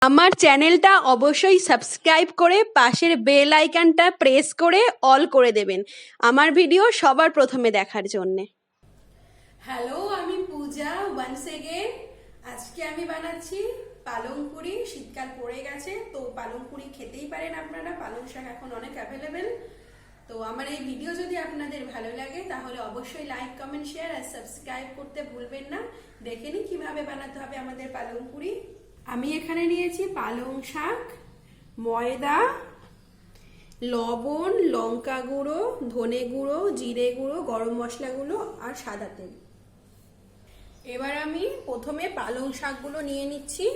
আমার চ্যানেলটা অবশ্যই সাবস্ক্রাইব করে পাশের বেল আইকনটা প্রেস করে অল করে দেবেন আমার ভিডিও সবার প্রথমে দেখার জন্যে। হ্যালো, আমি পূজা ওয়ান্স এগেন। আজকে আমি বানাচ্ছি পালং পুরি। শীতকাল পড়ে গেছে, তো পালং পুরি খেতেই পারেন আপনারা। পালং শাক এখন অনেক অ্যাভেলেবেল। তো আমার এই ভিডিও যদি আপনাদের ভালো লাগে তাহলে অবশ্যই লাইক, কমেন্ট, শেয়ার আর সাবস্ক্রাইব করতে ভুলবেন না। দেখে নিন কিভাবে বানাতে হবে আমাদের পালং পুরি। আমি এখানে নিয়েছি পালং শাক, ময়দা, লবণ, লঙ্কা গুঁড়ো, ধনে গুঁড়ো, জিরে গুঁড়ো, গরম মশলা গুঁড়ো আর সাদা তেল। এবার আমি প্রথমে পালং শাকগুলো নিয়ে নিচ্ছি।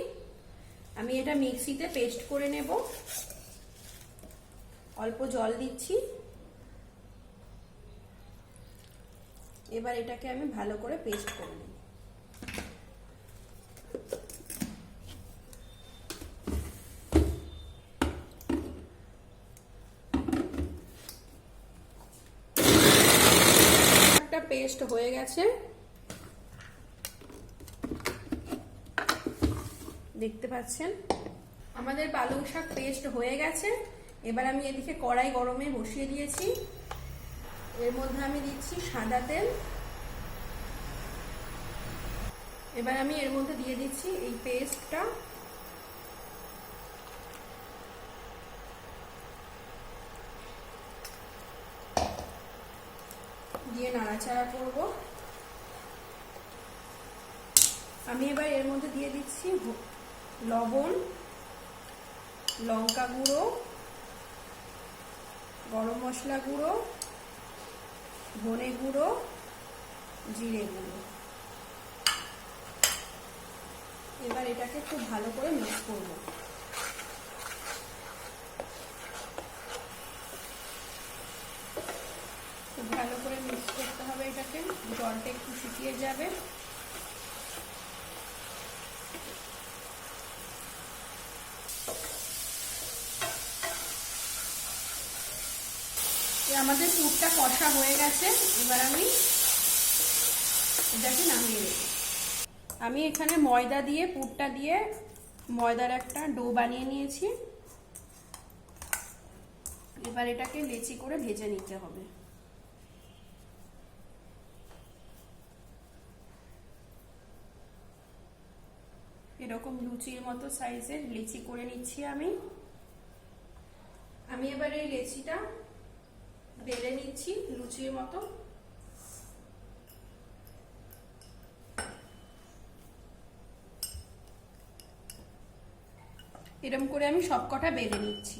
আমি এটা মিক্সিতে পেস্ট করে নেব। অল্প জল দিচ্ছি। এবার এটাকে আমি ভালো করে পেস্ট করে নেব। পেস্ট হয়ে গেছে, দেখতে পাচ্ছেন আমাদের পালং শাক পেস্ট হয়ে গেছে। এবার আমি এদিকে কড়াই গরমে বসিয়ে দিয়েছি। এর মধ্যে আমি দিচ্ছি সাদা তেল। এবার আমি এর মধ্যে দিয়ে দিচ্ছি এই পেস্টটা। দিয়ে নাড়াচাড়া করব। আমি এবার এর মধ্যে দিয়ে দিচ্ছি লবণ, লঙ্কা গুঁড়ো, গরম মশলা গুঁড়ো, ধনে গুঁড়ো, জিরে গুঁড়ো। এবার এটাকে খুব ভালো করে মিক্স করব। খুব ভালো করে মিক্স করতে হবে এটাকে, জলটা একটু শুকিয়ে যাবে। আমাদের পুরটা কষা হয়ে গেছে। এবার আমি এটাকে নামিয়ে নেব। আমি এখানে ময়দা দিয়ে পুরটা দিয়ে ময়দার একটা ডো বানিয়ে নিয়েছি। এবার এটাকে লেচি করে ভেজে নিতে হবে। এরকম লুচির মতো সাইজের লেচি করে নিচ্ছি আমি। এবার এই লেচিটা বেলে নিচ্ছি লুচির মতো। এরকম করে আমি সবকটা বেলে নিচ্ছি।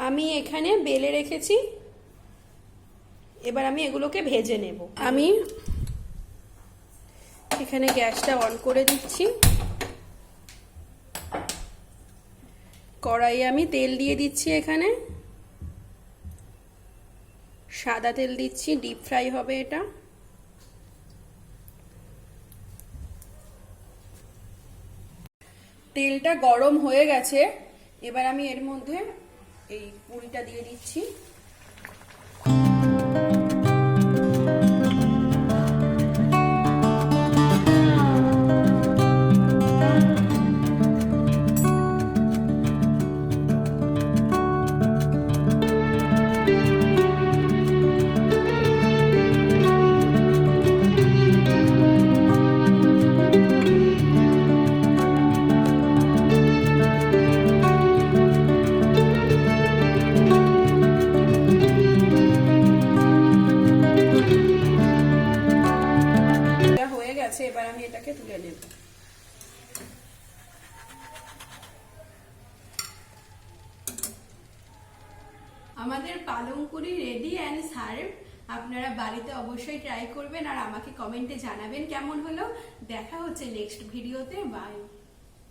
আমি এখানে বেলে রেখেছি। এবার আমি এগুলোকে ভেজে নেব। আমি এখানে গ্যাসটা অন করে দিচ্ছি। কড়াইয়ে আমি তেল দিয়ে দিচ্ছি। এখানে সাদা তেল দিচ্ছি, ডিপ ফ্রাই হবে এটা। তেলটা গরম হয়ে গেছে। এবার আমি এর মধ্যে এই পুরিটা দিয়ে দিচ্ছি। এবার আমি এটাকে তুলে নেব। আমাদের পালং পুরি রেডি অ্যান্ড সার্ভ। আপনারা বাড়িতে অবশ্যই ট্রাই করবেন আর আমাকে কমেন্টে জানাবেন কেমন হলো। দেখা হচ্ছে নেক্সট ভিডিওতে। বাই।